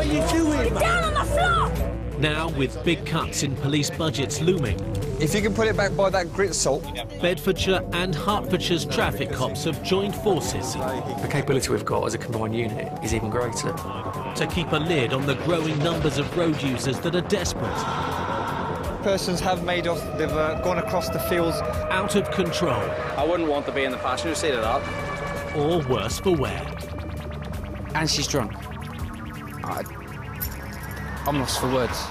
you doing? Get down on the floor! Now, with big cuts in police budgets looming, If you can put it back by that grit salt. Bedfordshire and Hertfordshire's traffic cops have joined forces The capability we've got as a combined unit is even greater. to keep a lid on the growing numbers of road users that are desperate, Persons have made off, they've gone across the fields. out of control, I wouldn't want to be in the passenger seat of that. or worse for wear. And she's drunk. I'm lost for words.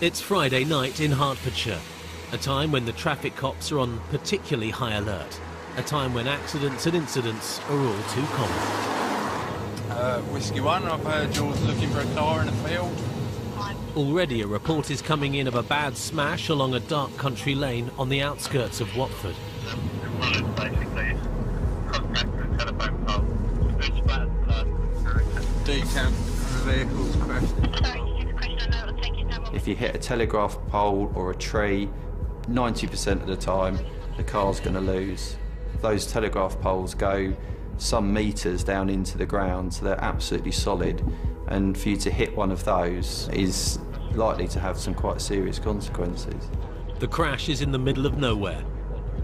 It's Friday night in Hertfordshire, a time when the traffic cops are on particularly high alert, a time when accidents and incidents are all too common. Whiskey 1, I've heard you're looking for a car in a field. Already a report is coming in of a bad smash along a dark country lane on the outskirts of Watford. Decamp for the vehicle's crashed. If you hit a telegraph pole or a tree, 90% of the time the car's going to lose. Those telegraph poles go some metres down into the ground, so they're absolutely solid, and for you to hit one of those is likely to have some quite serious consequences. The crash is in the middle of nowhere.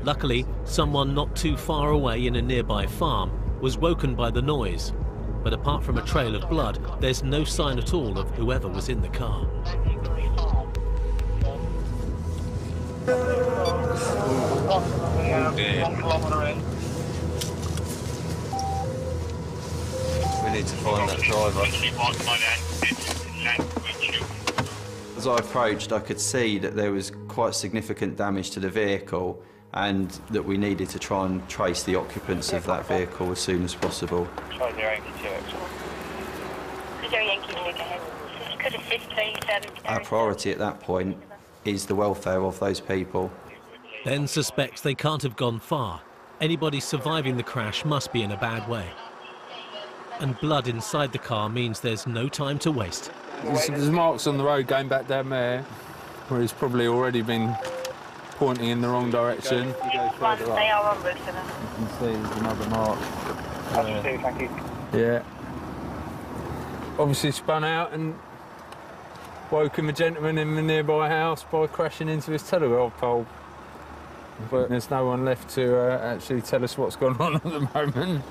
Luckily, someone not too far away in a nearby farm was woken by the noise, but apart from a trail of blood, there's no sign at all of whoever was in the car. Oh dear. We need to find that driver. As I approached, I could see that there was quite significant damage to the vehicle and that we needed to try and trace the occupants of that vehicle as soon as possible. Our priority at that point is the welfare of those people. Ben suspects they can't have gone far. Anybody surviving the crash must be in a bad way. And blood inside the car means there's no time to waste. There's marks on the road going back down there, where he's probably already been pointing in the wrong direction. They are on route for them. You can see there's another mark. Thank you. Yeah. Obviously spun out and woken a gentleman in the nearby house by crashing into his telegraph pole. But there's no one left to actually tell us what's gone on at the moment.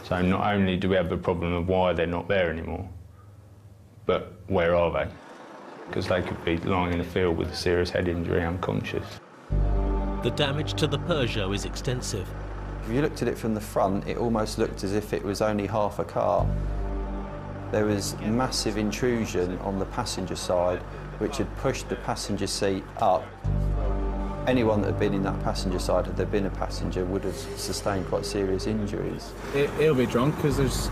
So not only do we have the problem of why they're not there anymore, but where are they? Because they could be lying in a field with a serious head injury, unconscious. The damage to the Peugeot is extensive. If you looked at it from the front, it almost looked as if it was only half a car. There was massive intrusion on the passenger side, which had pushed the passenger seat up. Anyone that had been in that passenger side, had there been a passenger, would have sustained quite serious injuries. He'll be drunk because there's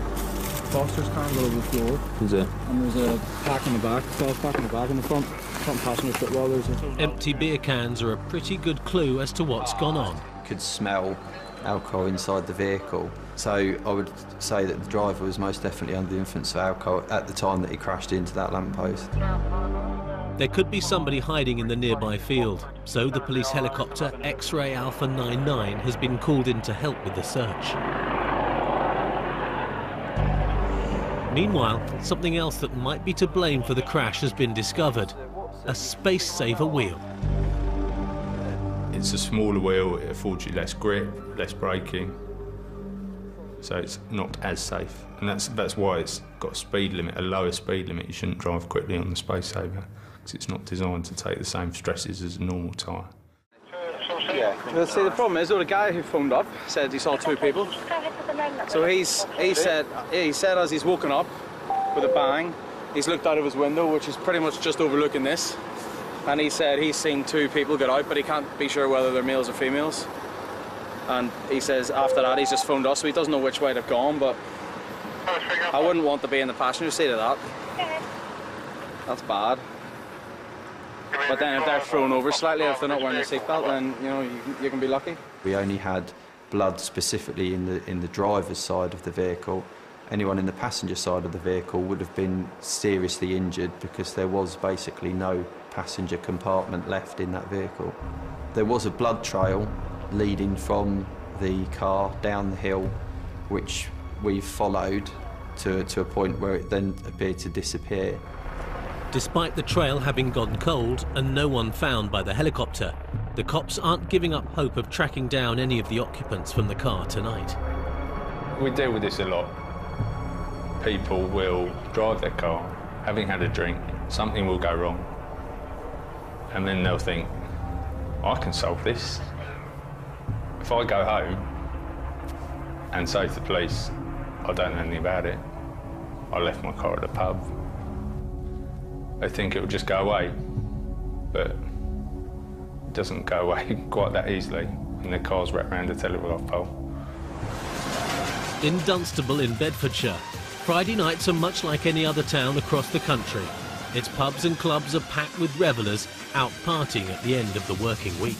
Foster's car all over the floor. Is it? And there's a pack in the back, false pack in the back, in the front passenger footwell. Empty beer cans are a pretty good clue as to what's gone on. Could smell alcohol inside the vehicle. So I would say that the driver was most definitely under the influence of alcohol at the time that he crashed into that lamppost. There could be somebody hiding in the nearby field, so the police helicopter X-Ray Alpha 99 has been called in to help with the search. Meanwhile, something else that might be to blame for the crash has been discovered: a space-saver wheel. It's a smaller wheel, it affords you less grip, less braking, so it's not as safe. And that's why it's got a speed limit, a lower speed limit. You shouldn't drive quickly on the Space Saver, because it's not designed to take the same stresses as a normal tyre. Yeah, well, see, the problem is, the guy who phoned up said he saw two people. So he said as he's woken up with a bang, he's looked out of his window, which is pretty much just overlooking this, and he said he's seen two people get out, but he can't be sure whether they're males or females. And he says after that he's just phoned us, so he doesn't know which way they've gone, but I wouldn't want to be in the passenger seat of that. That's bad. But then if they're thrown over slightly, if they're not wearing a seatbelt, then you know you can be lucky. We only had blood specifically in the driver's side of the vehicle. Anyone in the passenger side of the vehicle would have been seriously injured because there was basically no passenger compartment left in that vehicle. There was a blood trail leading from the car down the hill, which we followed to a point where it then appeared to disappear. Despite the trail having gone cold and no one found by the helicopter, the cops aren't giving up hope of tracking down any of the occupants from the car tonight. We deal with this a lot. People will drive their car, having had a drink, something will go wrong, and then they'll think, I can solve this. If I go home and say to the police, I don't know anything about it, I left my car at the pub, they think it will just go away, but it doesn't go away quite that easily, and the car's wrapped around a telegraph pole. In Dunstable in Bedfordshire, Friday nights are much like any other town across the country. Its pubs and clubs are packed with revellers out partying at the end of the working week.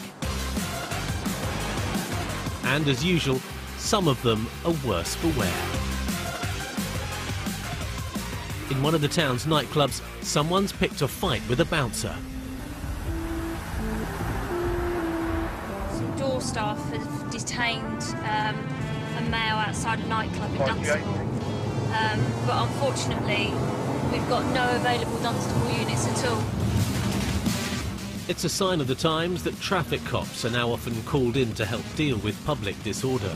And as usual, some of them are worse for wear. In one of the town's nightclubs, someone's picked a fight with a bouncer. Some door staff have detained a male outside a nightclub in Dunstable. But unfortunately, we've got no available Dunstable units at all. It's a sign of the times that traffic cops are now often called in to help deal with public disorder.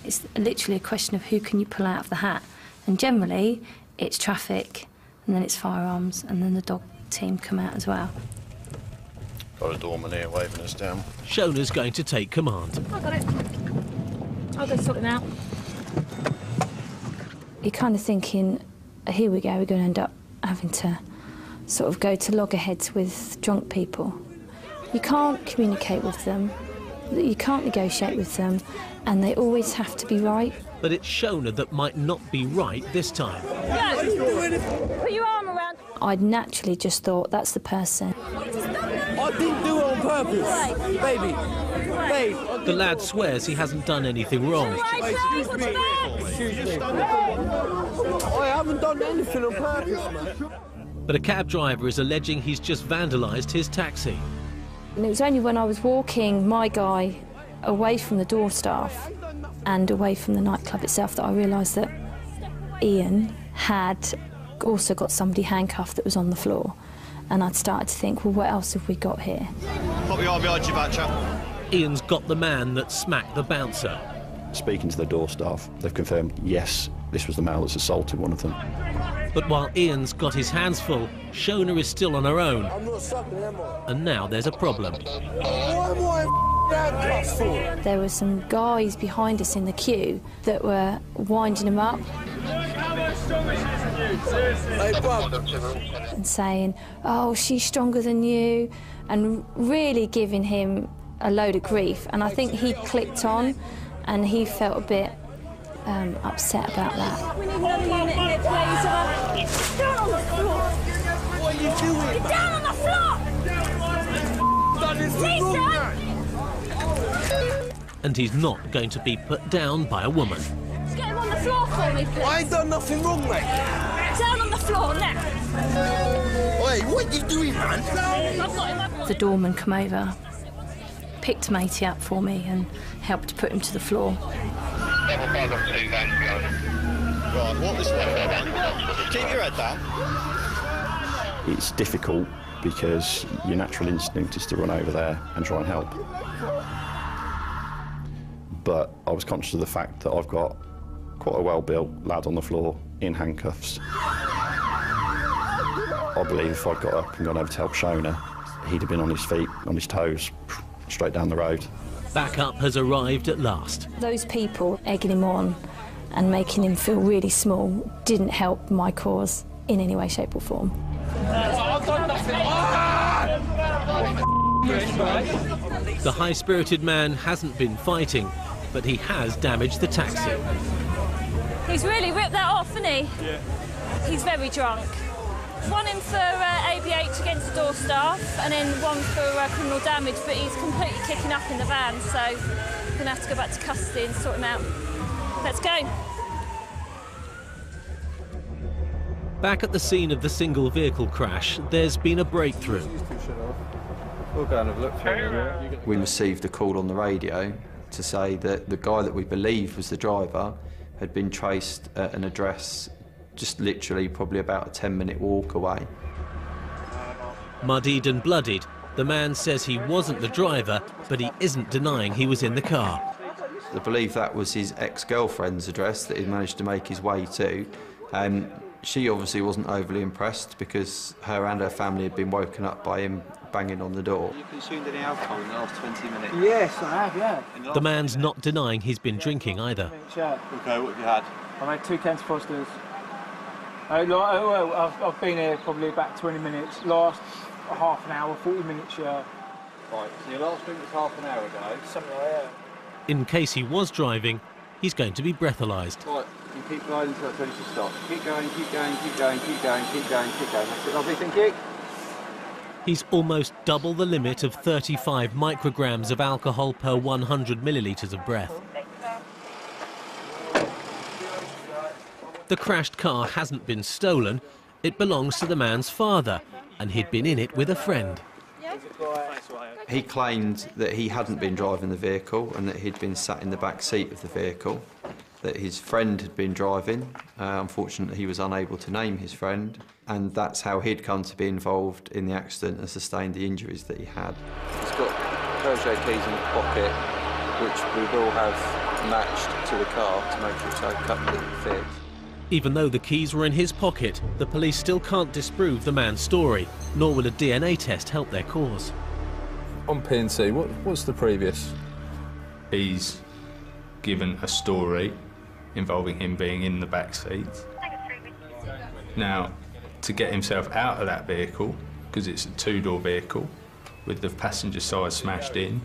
It's literally a question of who can you pull out of the hat. And generally, it's traffic, and then it's firearms, and then the dog team come out as well. Got a doorman here waving us down. Shona's going to take command. I got it. I'll go sort him out. You're kind of thinking, here we go, we're going to end up having to sort of go to loggerheads with drunk people. You can't communicate with them, you can't negotiate with them, and they always have to be right. But it's Shona that might not be right this time. Put your arm around. I'd naturally just thought, that's the person. I didn't do it on purpose, baby. Babe. The lad swears he hasn't done anything wrong. I haven't done anything on purpose, man. But a cab driver is alleging he's just vandalised his taxi. And it was only when I was walking my guy away from the door staff and away from the nightclub itself that I realised that Ian had also got somebody handcuffed that was on the floor. And I'd started to think, well, what else have we got here? Put your arm behind your back, chap. Ian's got the man that smacked the bouncer. Speaking to the door staff, they've confirmed, yes, this was the male that's assaulted one of them. But while Ian's got his hands full, Shona is still on her own. I'm not sucking, am I? And now there's a problem. Why am I handcuffed for? There were some guys behind us in the queue that were winding him up. And saying, oh, she's stronger than you, and really giving him a load of grief. And I think he clicked on, and he felt a bit upset about that. We need another unit in here, please. Down on the floor. What are you doing? Get down on the floor! And he's not going to be put down by a woman. Get him on the floor for me, please. I ain't done nothing wrong, mate. Down on the floor now. Hey, what are you doing, man? I've got him. The doorman come over, picked matey up for me and helped put him to the floor. Right, walk this way. Keep your head down. It's difficult because your natural instinct is to run over there and try and help. But I was conscious of the fact that I've got quite a well-built lad on the floor in handcuffs. I believe if I'd got up and gone over to help Shona, he'd have been on his feet, on his toes, straight down the road. Backup has arrived at last. Those people egging him on and making him feel really small didn't help my cause in any way, shape or form. The high-spirited man hasn't been fighting, but he has damaged the taxi. He's really ripped that off, hasn't he? Yeah. He's very drunk. One in for ABH against the door staff, and then one for criminal damage, but he's completely kicking up in the van, so we're going to have to go back to custody and sort him out. Let's go. Back at the scene of the single vehicle crash, there's been a breakthrough. We'll go and have a look through it. We received a call on the radio to say that the guy that we believed was the driver had been traced at an address just literally probably about a 10-minute walk away. Muddied and bloodied, the man says he wasn't the driver, but he isn't denying he was in the car. I believe that was his ex-girlfriend's address that he'd managed to make his way to. She obviously wasn't overly impressed because her and her family had been woken up by him banging on the door. Have you consumed any alcohol in the last 20 minutes? Yes, I have, yeah. The man's not denying he's been drinking either. Okay, what have you had? I made 2 cans Fosters. I've been here probably about 20 minutes. Last half an hour, 40 minutes, yeah. Right, so your last drink was half an hour ago? Something like that. In case he was driving, he's going to be breathalyzed. Right, you keep gliding until it's ready to stop. Keep going, keep going, keep going, keep going, keep going, keep going. That's it, lovely, thank you. He's almost double the limit of 35 micrograms of alcohol per 100 millilitres of breath. The crashed car hasn't been stolen. It belongs to the man's father, and he'd been in it with a friend. He claimed that he hadn't been driving the vehicle and that he'd been sat in the back seat of the vehicle, that his friend had been driving. Unfortunately, he was unable to name his friend, and that's how he'd come to be involved in the accident and sustained the injuries that he had. He's got Peugeot keys in his pocket, which we will have matched to the car to make it so completely fit. Even though the keys were in his pocket, the police still can't disprove the man's story, nor will a DNA test help their cause. On P&C, what's the previous? He's given a story involving him being in the back seat. Now, to get himself out of that vehicle, because it's a 2-door vehicle with the passenger side smashed in,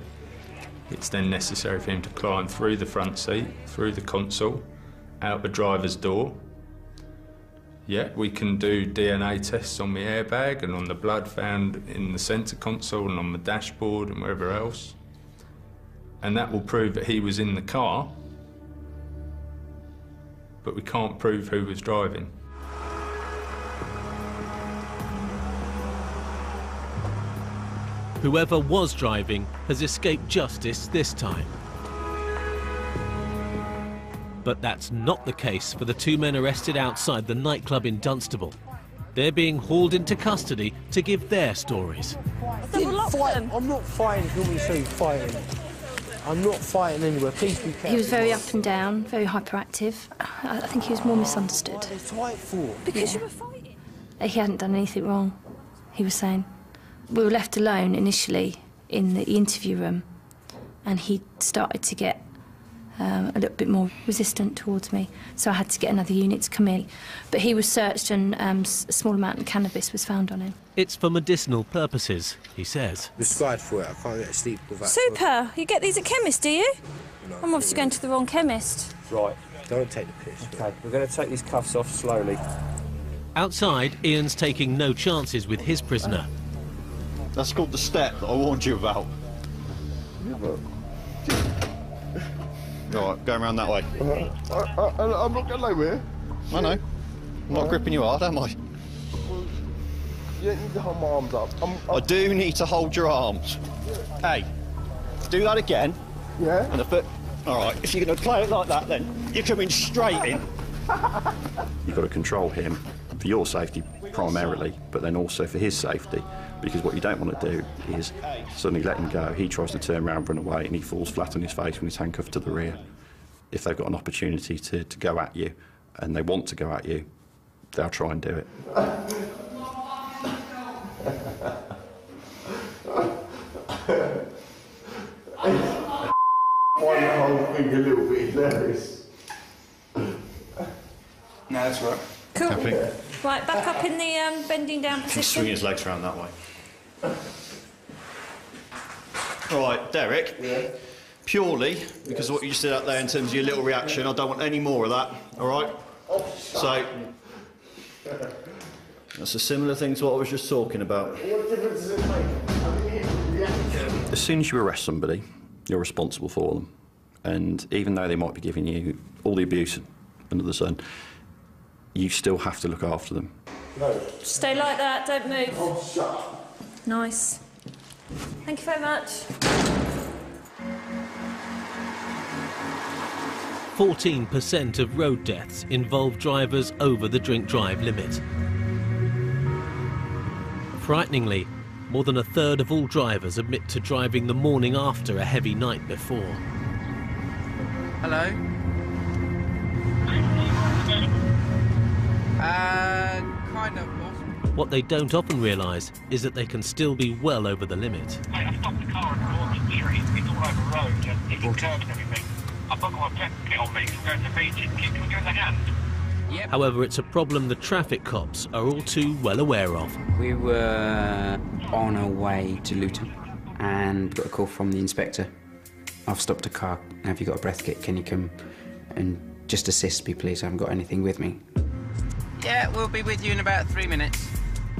it's then necessary for him to climb through the front seat, through the console, out the driver's door. Yeah, we can do DNA tests on the airbag and on the blood found in the centre console and on the dashboard and wherever else. And that will prove that he was in the car, but we can't prove who was driving. Whoever was driving has escaped justice this time. But that's not the case for the 2 men arrested outside the nightclub in Dunstable. They're being hauled into custody to give their stories. I'm not fighting, if you want me to say fighting. I'm not fighting anywhere, please be careful. He was very up and down, very hyperactive. I think he was more misunderstood. What are they fight for? Because you were fighting. He hadn't done anything wrong, he was saying. We were left alone initially in the interview room, and he started to get a little bit more resistant towards me, so I had to get another unit to come in. But he was searched and a small amount of cannabis was found on him. It's for medicinal purposes, he says. Prescribed for it, I can't get to sleep without... Super! You get these at chemist, do you? No, I'm obviously going to the wrong chemist. Right. Don't take the piss. OK, we're going to take these cuffs off slowly. Outside, Ian's taking no chances with his prisoner. That's called the step that I warned you about. Yeah, but... All right, going around that way. I'm not going nowhere. I know. I'm not gripping you hard, am I? You don't need to hold my arms up. I do need to hold your arms. Hey, do that again. Yeah? And the foot. All right, if you're going to play it like that, then you're coming straight in. You've got to control him for your safety primarily, but then also for his safety. Because what you don't want to do is suddenly let him go. He tries to turn around, run away, and he falls flat on his face when he's handcuffed to the rear. If they've got an opportunity to go at you, and they want to go at you, they'll try and do it. Find the whole thing a little bit hilarious. No, that's right. Cool. Happy. Right, back up in the bending down Swing position. his legs around that way. All right, Derek. Yeah? Purely because of what you just did out there in terms of your little reaction, I don't want any more of that, all right? So, That's a similar thing to what I was just talking about. What difference does it make? As soon as you arrest somebody, you're responsible for them. And even though they might be giving you all the abuse under the sun, you still have to look after them. No. Stay like that, don't move. Oh, shut up. Nice. Thank you very much. 14% of road deaths involve drivers over the drink-drive limit. Frighteningly, more than a third of all drivers admit to driving the morning after a heavy night before. Hello? Kind of, boss. What they don't often realise is that they can still be well over the limit. Mate, I stopped the car on the street. It's all over the road and hitting curbs and everything. I've got my pet kit on me, so I'm going to the beach. Can we give us a hand? Yep. However, it's a problem the traffic cops are all too well aware of. We were on our way to Luton and got a call from the inspector. I've stopped a car. Have you got a breath kit? Can you come and just assist me, please? I haven't got anything with me. Yeah, we'll be with you in about 3 minutes.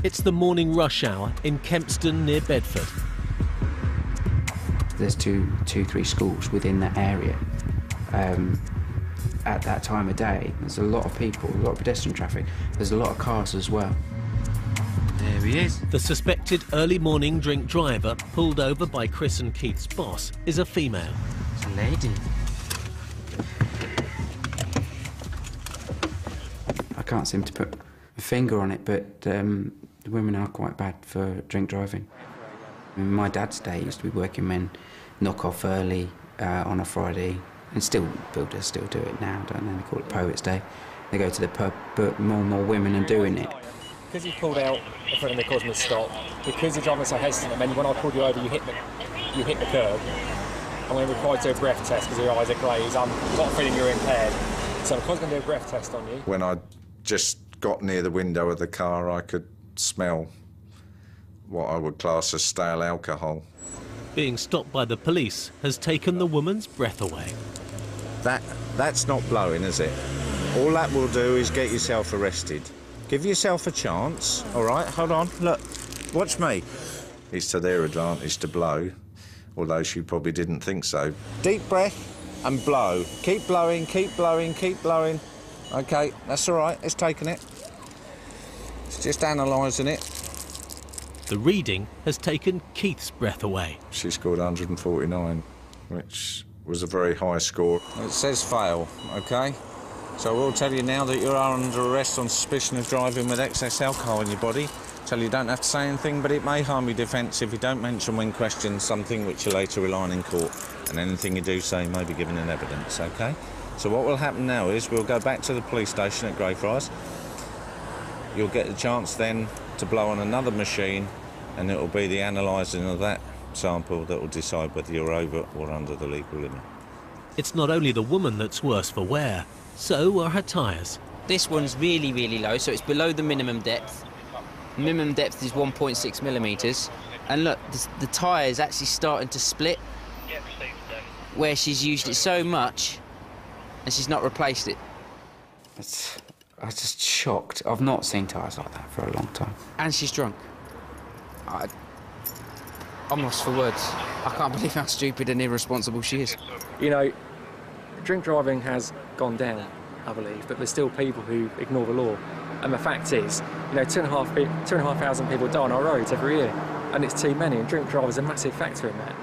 It's the morning rush hour in Kempston near Bedford. There's two, 3 schools within that area. At that time of day, there's a lot of people, a lot of pedestrian traffic. There's a lot of cars as well. There he is. The suspected early morning drink driver pulled over by Chris and Keith's boss is a female. It's a lady. I can't seem to put a finger on it, but the women are quite bad for drink driving. In my dad's day, used to be working men knock off early on a Friday, and still builders still do it now, don't they? They call it Poets' Day. They go to the pub, but more and more women are doing it. Because he pulled out in front of me, causing me to stop. Because you're driving so hesitant, and then when I pulled you over, you hit the curb. I'm going to be required to do a breath test because your eyes are glazed. I've got a feeling you're impaired, so I'm going to do a breath test on you. When I just got near the window of the car, I could smell what I would class as stale alcohol. Being stopped by the police has taken the woman's breath away. That's not blowing, is it? All that will do is get yourself arrested. Give yourself a chance, all right? Hold on, look, watch me. It's to their advantage to blow, although she probably didn't think so. Deep breath and blow. Keep blowing, keep blowing, keep blowing. OK, that's all right, it's taking it. It's just analysing it. The reading has taken Keith's breath away. She scored 149, which was a very high score. It says fail, OK? So I will tell you now that you are under arrest on suspicion of driving with excess alcohol in your body. Tell you don't have to say anything, but it may harm your defence if you don't mention when questioned something which you later rely on in court. And anything you do say may be given in evidence, OK? So what will happen now is we'll go back to the police station at Greyfriars. You'll get the chance then to blow on another machine, and it will be the analysing of that sample that will decide whether you're over or under the legal limit. It's not only the woman that's worse for wear, so are her tyres. This one's really, really low, so it's below the minimum depth. Minimum depth is 1.6 millimetres. And look, the tyre is actually starting to split, where she's used it so much and she's not replaced it. I was just shocked. I've not seen tyres like that for a long time. And she's drunk. I'm lost for words. I can't believe how stupid and irresponsible she is. You know, drink driving has gone down, I believe, but there's still people who ignore the law. And the fact is, you know, 2,500 people die on our roads every year, and it's too many, and drink drivers are a massive factor in that.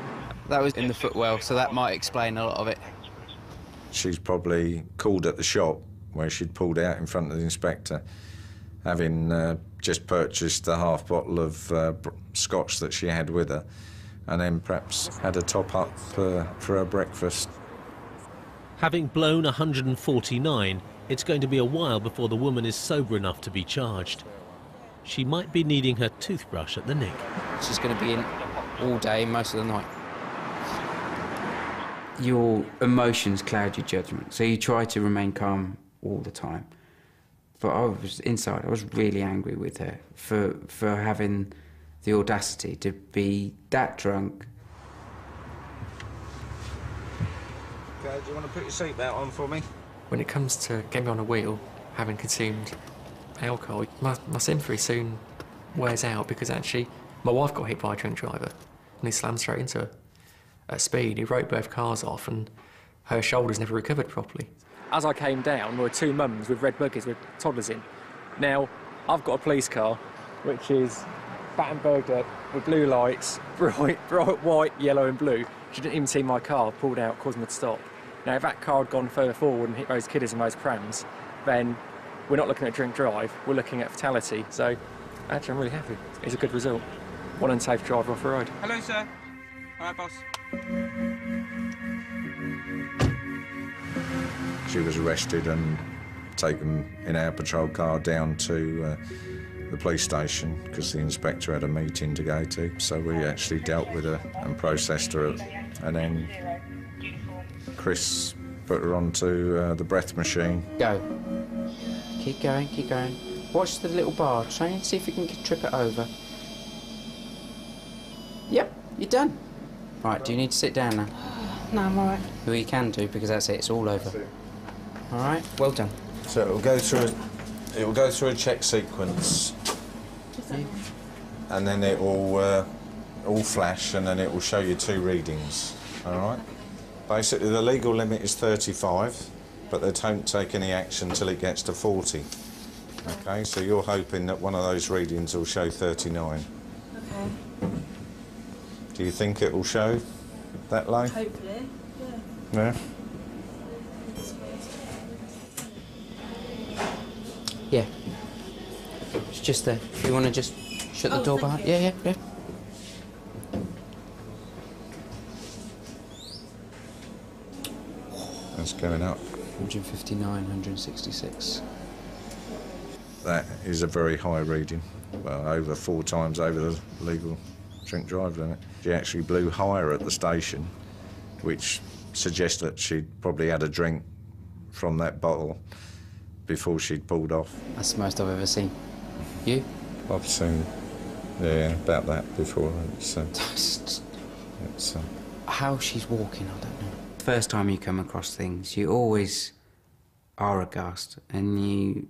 That was in the footwell, so that might explain a lot of it. She's probably called at the shop where she'd pulled out in front of the inspector, having just purchased the half bottle of scotch that she had with her, and then perhaps had a top-up for her breakfast. Having blown 149, it's going to be a while before the woman is sober enough to be charged. She might be needing her toothbrush at the nick. She's going to be in all day, most of the night. Your emotions cloud your judgment, so you try to remain calm all the time. But I was really angry with her for having the audacity to be that drunk. Okay, do you want to put your seatbelt on for me? When it comes to getting on a wheel, having consumed alcohol, my sympathy soon wears out, because actually my wife got hit by a drink driver and he slammed straight into her at speed. He wrote both cars off and her shoulders never recovered properly. As I came down, there were two mums with red buggies with toddlers in. Now, I've got a police car, which is Battenberged up with blue lights, bright white, yellow and blue. She didn't even see my car pulled out, causing me to stop. Now, if that car had gone further forward and hit those kiddies and those prams, then we're not looking at drink drive, we're looking at fatality. So, actually, I'm really happy. It's a good result. One unsafe driver off the road. Hello, sir. All right, boss. She was arrested and taken in our patrol car down to the police station because the inspector had a meeting to go to. So we actually dealt with her and processed her, and then Chris put her onto the breath machine. Go. Keep going, keep going. Watch the little bar. Try and see if you can trip it over. Yep, you're done. Right, do you need to sit down now? No, I'm all right. Well, you can do, because that's it, it's all over. All right, well done. So it will go through a check sequence, and then it will all flash, and then it will show you two readings. All right. Basically, the legal limit is 35, but they don't take any action until it gets to 40. Okay, so you're hoping that one of those readings will show 39. Okay. Do you think it will show that low? Hopefully, yeah. Yeah. Yeah. It's just there. You want to just shut the door behind? Yeah. That's going up. 159, 166. That is a very high reading. Well, over 4 times over the legal drink drive limit. She actually blew higher at the station, which suggests that she'd probably had a drink from that bottle before she'd pulled off. That's the most I've ever seen. You? I've seen, yeah, about that before. How she's walking, I don't know. First time you come across things, you always are aghast, and you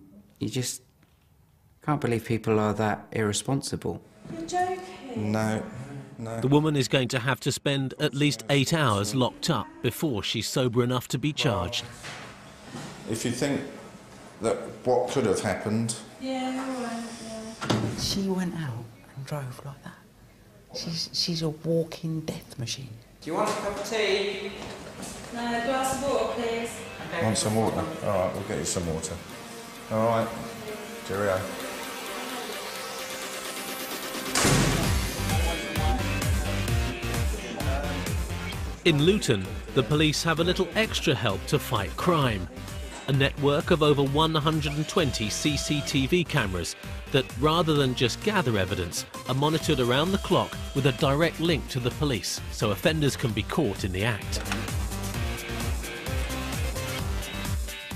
just can't believe people are that irresponsible. You're joking? No. The woman is going to have to spend at least 8 hours locked up before she's sober enough to be charged. If you think that what could have happened... Yeah, all right, yeah. She went out and drove like that. She's a walking death machine. Do you want a cup of tea? No, a glass of water, please. Okay. Want some water? All right, we'll get you some water. All right. Cheerio. In Luton, the police have a little extra help to fight crime. A network of over 120 CCTV cameras that, rather than just gather evidence, are monitored around the clock with a direct link to the police, so offenders can be caught in the act.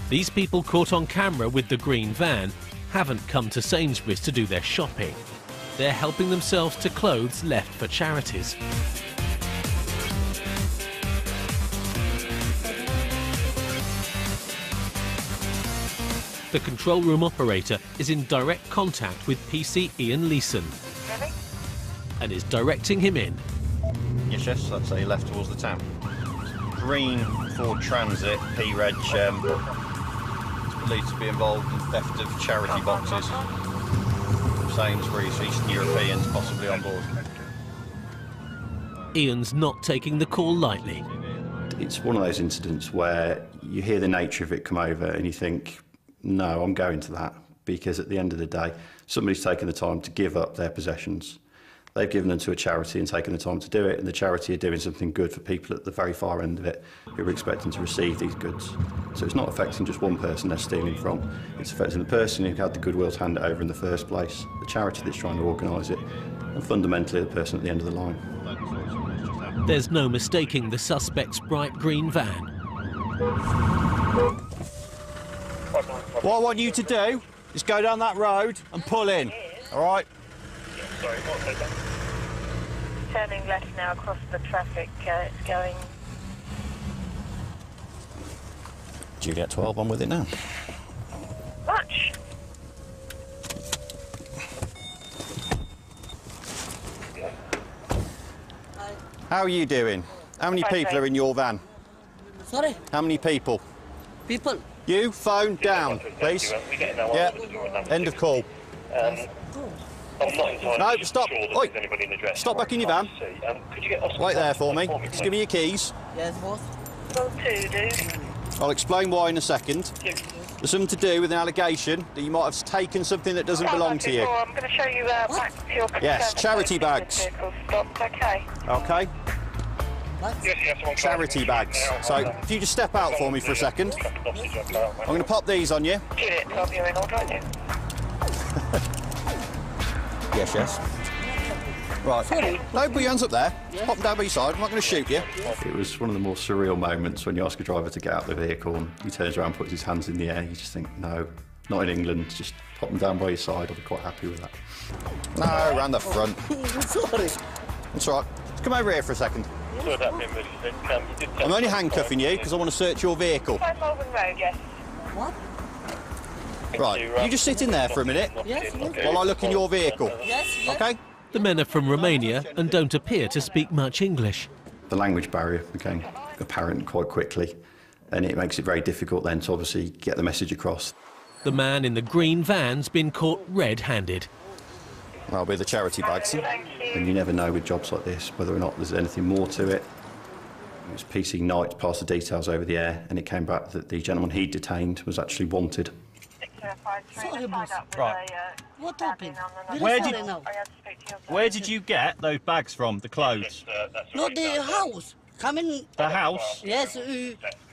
These people caught on camera with the green van haven't come to Sainsbury's to do their shopping. They're helping themselves to clothes left for charities. The control room operator is in direct contact with PC Ian Leeson and is directing him in. Yes, that's how you left towards the town. Green Ford Transit, P-Reg, is believed to be involved in theft of charity boxes. Sainsbury's, Eastern Europeans possibly on board. Ian's not taking the call lightly. It's one of those incidents where you hear the nature of it come over and you think, no, I'm going to that, because at the end of the day, somebody's taken the time to give up their possessions. They've given them to a charity and taken the time to do it, and the charity are doing something good for people at the very far end of it who are expecting to receive these goods. So it's not affecting just one person they're stealing from, it's affecting the person who had the goodwill to hand it over in the first place, the charity that's trying to organise it, and fundamentally the person at the end of the line. There's no mistaking the suspect's bright green van. What I want you to do is go down that road and pull in, all right? Sorry, what's that? Turning left now across the traffic, it's going... Juliet 12, I'm with it now. Much. How are you doing? How many people are in your van? Sorry? How many people? People. You, phone down, please. Yeah, end of call. No, stop. Oi. Stop back in your van. Wait there for me. Just give me your keys. Yes, boss. I'll explain why in a second. There's something to do with an allegation that you might have taken something that doesn't belong to you. I'm going to show you back to your Yes, charity bags. Okay. Okay. Charity bags. So if you just step out for me for a second. I'm going to pop these on you. Juliet, 12 you're in order, aren't you? Yes, yes. Right. No, put your hands up there. Pop them down by your side. I'm not going to shoot you. It was one of the more surreal moments when you ask a driver to get out of the vehicle and he turns around and puts his hands in the air. You just think, no, not in England. Just pop them down by your side. I'll be quite happy with that. No, round the front. Sorry. That's all right. Just come over here for a second. I'm only handcuffing you because I want to search your vehicle. Melbourne Road, yes. What? Right, you just sit in there for a minute while I look in your vehicle. Yes. Okay? The men are from Romania and don't appear to speak much English. The language barrier became apparent quite quickly, and it makes it very difficult then to obviously get the message across. The man in the green van's been caught red-handed. That'll be the charity bags. And you never know with jobs like this whether or not there's anything more to it. It was PC Knight passed the details over the air, and it came back that the gentleman he detained was actually wanted. Sorry, boss. Right. What happened? Where did you get those bags from, the clothes? Not the house. Come in. The house? Yes,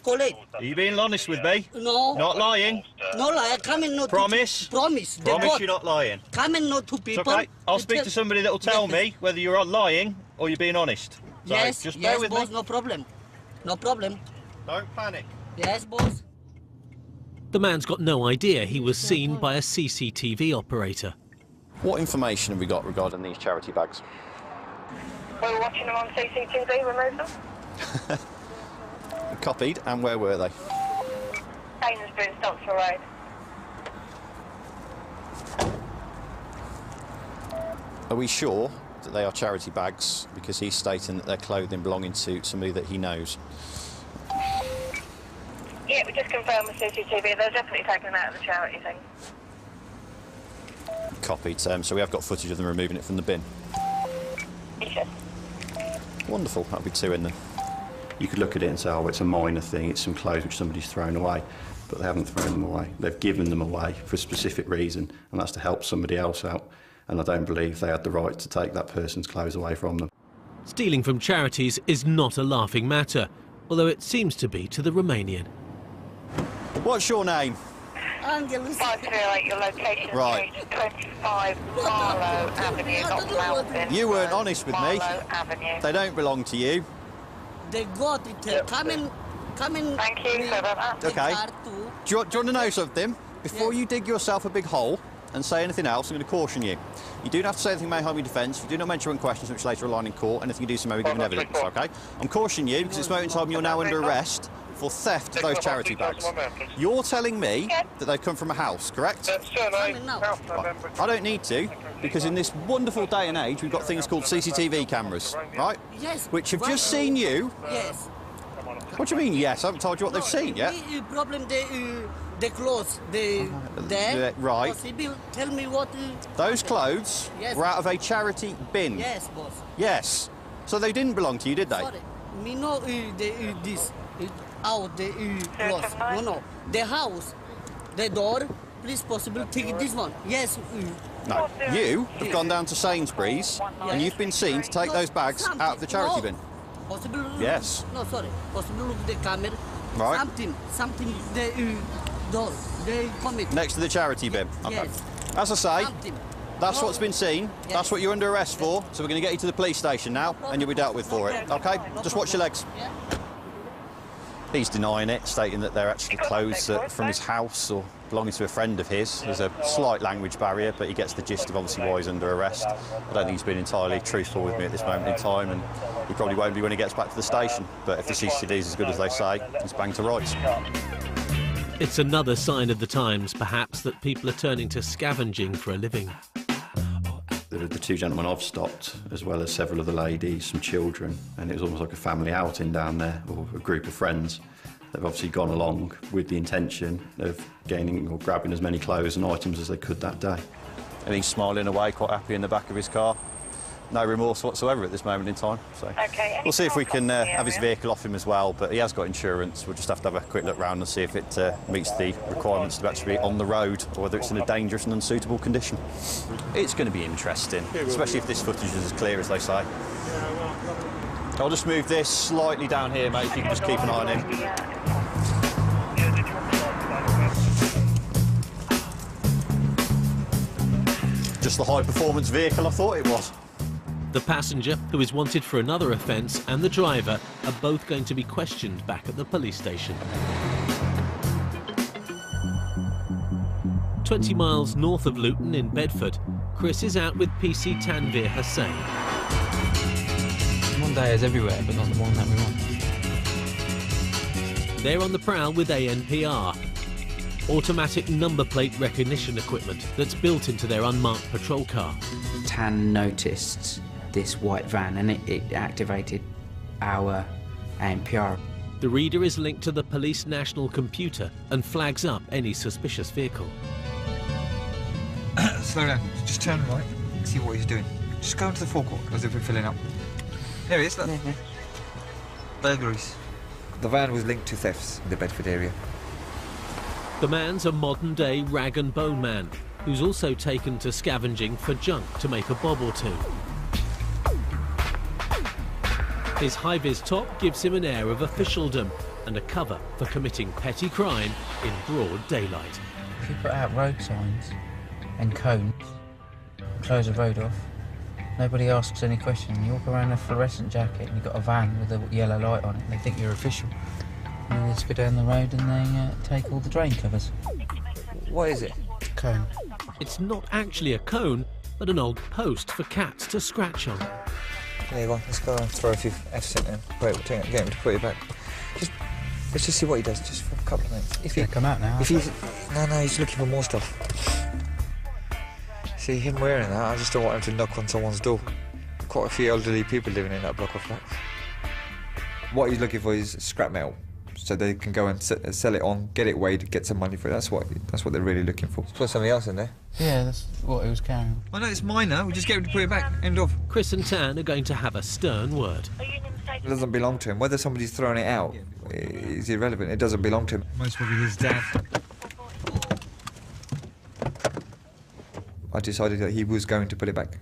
collect. Are you being honest with me? No. Not lying? No lie. Come in. Not Promise? Promise. Promise you're not lying? Come in, not to It's people. okay. I'll speak to somebody that will tell me whether you're lying or you're being honest. So Yes, just bear yes, with boss. me. No problem. No problem. Don't panic. Yes, boss. The man's got no idea he was seen by a CCTV operator. What information have we got regarding these charity bags? We were watching them on CCTV, remove them. Copied, and where were they? Sainsbury's, Stockport Road. Are we sure that they are charity bags? Because he's stating that they're clothing belonging to somebody that he knows. Yeah, we just confirmed with CCTV. They're definitely taking them out of the charity thing. Copied, so we have got footage of them removing it from the bin. Yes. Wonderful, that'll be 2 in there. You could look at it and say, oh, it's a minor thing, it's some clothes which somebody's thrown away. But they haven't thrown them away. They've given them away for a specific reason, and that's to help somebody else out. And I don't believe they had the right to take that person's clothes away from them. Stealing from charities is not a laughing matter, although it seems to be to the Romanian. What's your name? Angelus. 538, your location Right. is 25 Marlow Avenue, not Melbourne. You weren't honest with me. Marlow Avenue. They don't belong to you. They got it. Come in. Thank you, sorry about that. Okay. Do you want to know something? Before you dig yourself a big hole and say anything else, I'm going to caution you. You don't have to say anything may harm your defence. You do not mention questions which later align in court. Anything you do so may be given evidence, OK? I'm cautioning you because at this moment in time you're now under arrest for theft of those charity bags. You're telling me that they've come from a house, correct? Right. I don't need to, because in this wonderful day and age we've got things called CCTV cameras, right? Yes. Which have just seen you. Yes. What do you mean, yes? I haven't told you what they've seen yet. Problem, the clothes, there. Right. Possible, tell me what... Those clothes were out of a charity bin. Yes, boss. Yes. So they didn't belong to you, did they? Sorry. Me know this. Out the clothes. No. The house, the door, please possible take this one. Yes. No. You have gone down to Sainsbury's and you've been seen to take those bags out of the charity bin. Possible. Yes. No, sorry. Possible look the camera. Right. Something the door. They commit. Next to the charity bin. Okay. Yes. As I say, Something. that's what's been seen. Yes. That's what you're under arrest for. So we're going to get you to the police station now, and you'll be dealt with for it. Okay? Just watch your legs. He's denying it, stating that they're actually clothes from his house or belonging to a friend of his. There's a slight language barrier, but he gets the gist of obviously why he's under arrest. I don't think he's been entirely truthful with me at this moment in time, and he probably won't be when he gets back to the station. But if the CCTV is as good as they say, he's bang to rights. It's another sign of the times, perhaps, that people are turning to scavenging for a living. The the two gentlemen I've stopped, as well as several other ladies, some children, and it was almost like a family outing down there, or a group of friends. They've obviously gone along with the intention of gaining or grabbing as many clothes and items as they could that day. And he's smiling away, quite happy in the back of his car. No remorse whatsoever at this moment in time. So Okay, we'll see if we can have his vehicle off him as well, but he has got insurance. We'll just have to have a quick look round and see if it meets the requirements to actually be on the road, or whether it's in a dangerous and unsuitable condition. It's going to be interesting, especially if this footage is as clear as they say. I'll just move this slightly down here, mate, if you can just keep an eye on him. Just the high-performance vehicle I thought it was. The passenger, who is wanted for another offence, and the driver are both going to be questioned back at the police station. 20 miles north of Luton in Bedford, Chris is out with PC Tanvir Hussain. Monday is everywhere, but not the one that we want. They're on the prowl with ANPR, automatic number plate recognition equipment that's built into their unmarked patrol car. Tan noticed this white van and it activated our ANPR. The reader is linked to the police national computer and flags up any suspicious vehicle. Slow down, just turn right, see what he's doing. Just go into the forecourt as if we're filling up. There he is, look. Burglaries. The van was linked to thefts in the Bedford area. The man's a modern-day rag and bone man who's also taken to scavenging for junk to make a bob or two. His high-vis top gives him an air of officialdom and a cover for committing petty crime in broad daylight. If you put out road signs and cones, close the road off, nobody asks any questions. You walk around in a fluorescent jacket and you've got a van with a yellow light on it, and they think you're official. And they just go down the road and they take all the drain covers. What is it? Cone. It's not actually a cone, but an old post for cats to scratch on. There you go, let's go and throw a few F's in there. Wait, we'll get him to put it back. Let's just see what he does, just for a couple of minutes. If he come out now. If he's... No, he's looking for more stuff. See, him wearing that, I just don't want him to knock on someone's door. Quite a few elderly people living in that block of flats. What he's looking for is scrap metal, so they can go and sell it on, get it weighed, get some money for it. That's what they're really looking for. Put something else in there. Yeah, that's what he was carrying. I know it's minor, we just get him to put it back, end of. Chris and Tan are going to have a stern word. It doesn't belong to him. Whether somebody's throwing it out is irrelevant. It doesn't belong to him. Most probably his dad. I decided that he was going to put it back.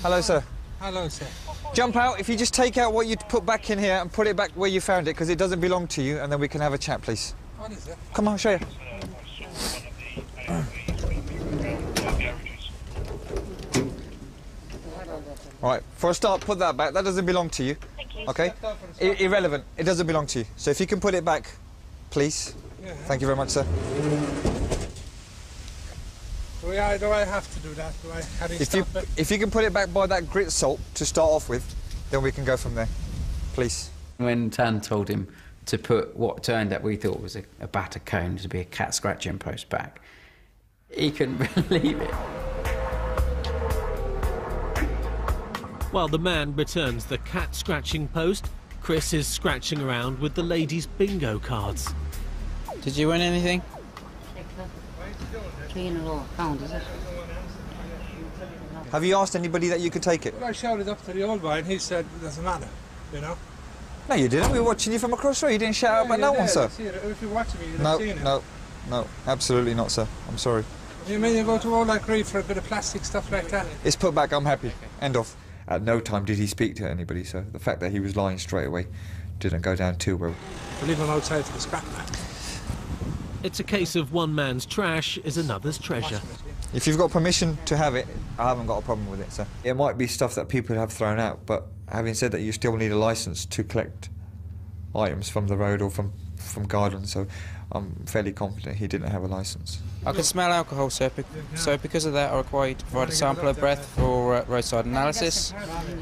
Hello, sir. Hello, sir. Jump out. If you just take out what you put back in here and put it back where you found it, because it doesn't belong to you, and then we can have a chat, please. What is it? Come on, I'll show you. All right, for a start, put that back. That doesn't belong to you. Okay? Irrelevant. It doesn't belong to you. So if you can put it back, please. Yeah. Thank you very much, sir. Do I have to do that? Do I have to stop it? If you can put it back by that grit salt to start off with, then we can go from there. Please. When Tan told him to put what turned out we thought was a batter cone to be a cat scratching post back, he couldn't believe it. While the man returns the cat scratching post, Chris is scratching around with the ladies' bingo cards. Did you win anything? £3.5, is it? Have you asked anybody that you could take it? Well, I shouted up to the old boy and he said it doesn't matter, you know? No, you didn't. We were watching you from across the road. You didn't shout out at no one, sir. If you're watching me, you'd have seen it. No, absolutely not, sir. I'm sorry. You mean you go to all that grief for a bit of plastic stuff like that? It's put back. I'm happy. End of. At no time did he speak to anybody, so the fact that he was lying straight away didn't go down too well. We'll leave him outside for the scrap man. It's a case of one man's trash is another's treasure. If you've got permission to have it, I haven't got a problem with it, sir. It might be stuff that people have thrown out, but having said that, you still need a licence to collect items from the road or from gardens, so I'm fairly confident he didn't have a licence. I can smell alcohol, sir, so because of that I require you to provide a sample of breath for roadside analysis.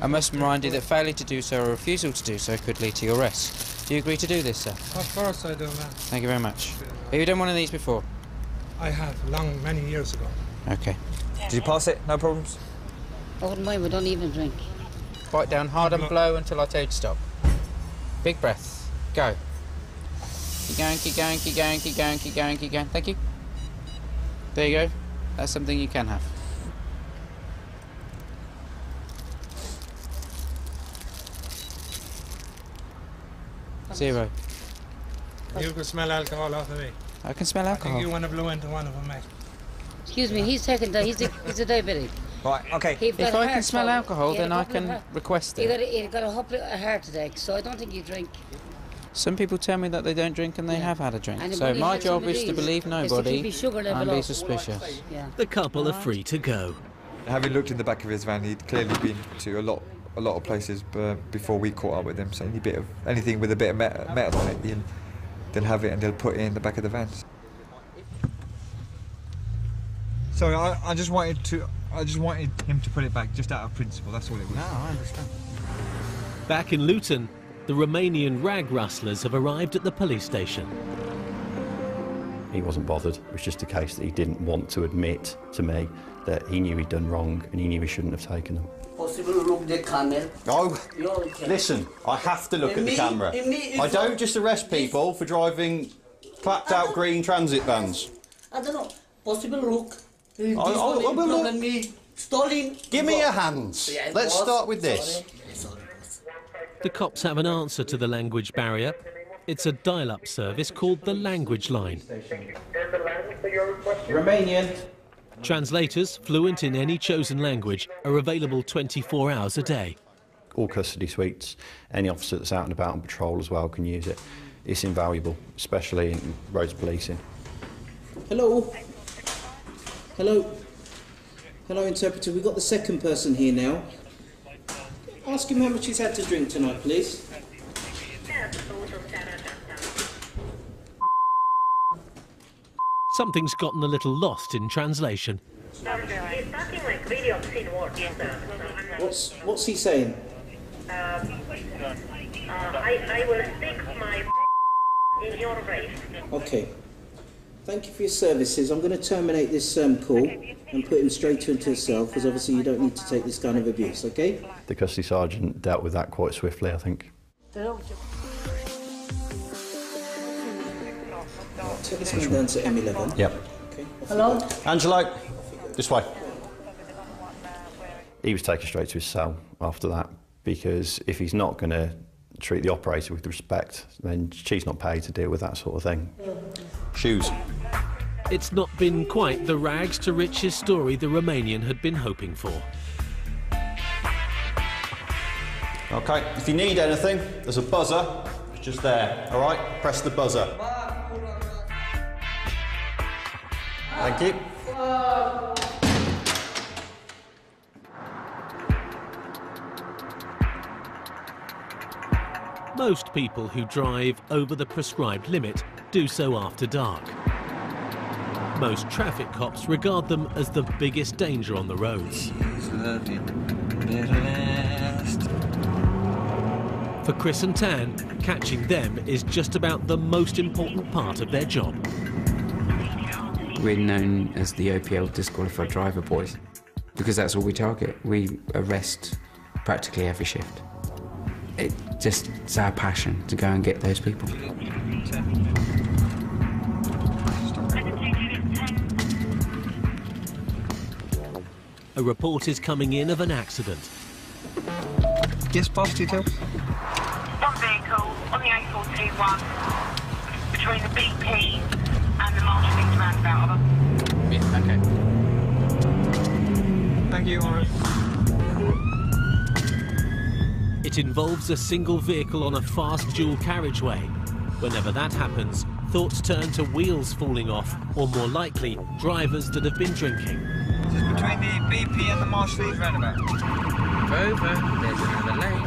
I must remind you that failure to do so or refusal to do so could lead to your arrest. Do you agree to do this, sir? Of course I do, man. Thank you very much. Have you done one of these before? I have, many years ago. Okay. Did you pass it? No problems? I wouldn't mind, but don't even drink. Bite down hard and blow until I tell you to stop. Big breath. Go. Keep going, keep going, keep going, keep going, keep going, keep going. Thank you. There you go. That's something you can have. Zero. You can smell alcohol off of me. I can smell alcohol. I think you want to blow into one of them, mate. Excuse me, he's taking that. He's a diabetic. Right, okay. If I can smell alcohol, then I can request it. He got a heart attack, so I don't think you drink. Some people tell me that they don't drink and they have had a drink. And So my had job some of is to these, believe is to nobody keep his sugar level and be up. suspicious. Yeah. The couple are free to go. Having looked in the back of his van, he'd clearly been to a lot of places before we caught up with him. So anything with a bit of metal on it, they'll have it and they'll put it in the back of the van. Sorry, I just wanted him to put it back just out of principle. That's all it was. No, I understand. Back in Luton, the Romanian rag rustlers have arrived at the police station. He wasn't bothered. It was just a case that he didn't want to admit to me that he knew he'd done wrong and he knew he shouldn't have taken them. Possible look the camera. Oh, listen, I have to look at the camera. I don't just arrest people for driving clapped out green transit vans. I don't know. Possible look. I will look. Me stolen. Give me your hands. Yeah, Let's boss. start with this. The cops have an answer to the language barrier. It's a dial-up service called the Language Line. Romanian. Translators, fluent in any chosen language, are available 24 hours a day. All custody suites, any officer that's out and about on patrol as well can use it. It's invaluable, especially in roads policing. Hello. Hello. Hello, interpreter. We've got the second person here now. Ask him how much he's had to drink tonight, please. Something's gotten a little lost in translation. What's he saying? I will stick my in your face. Okay. Thank you for your services. I'm going to terminate this call and put him straight into his cell, because obviously you don't need to take this kind of abuse, okay? The custody sergeant dealt with that quite swiftly, I think. Take this man down to M11. Yep. Okay. Hello? Angelo, this way. He was taken straight to his cell after that, because if he's not going to treat the operator with respect, then she's not paid to deal with that sort of thing. Shoes. It's not been quite the rags to riches story the Romanian had been hoping for. Okay, if you need anything, there's a buzzer. It's just there, all right? Press the buzzer. Thank you. Most people who drive over the prescribed limit do so after dark. Most traffic cops regard them as the biggest danger on the roads. For Chris and Tan, catching them is just about the most important part of their job. We're known as the OPL disqualified driver boys because that's all we target. We arrest practically every shift. It's our passion to go and get those people. A report is coming in of an accident. Yes, boss, details? One vehicle on the A421 between the BP and the Marshallings roundabout. Yeah, okay. Thank you, all right. It involves a single vehicle on a fast dual carriageway. Whenever that happens, thoughts turn to wheels falling off, or more likely, drivers that have been drinking. Just between the BP and the Marshallings roundabout. Over, there's another lane.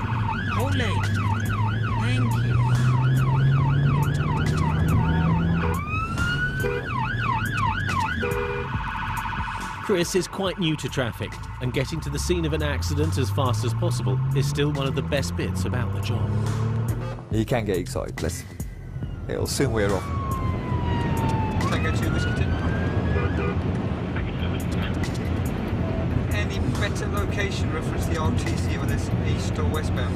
Whole lane. Thank you. Chris is quite new to traffic, and getting to the scene of an accident as fast as possible is still one of the best bits about the job. You can get excited, bless him. It'll soon wear off. Can I go to a whiskey tin? better location reference the RTC whether it's east or westbound?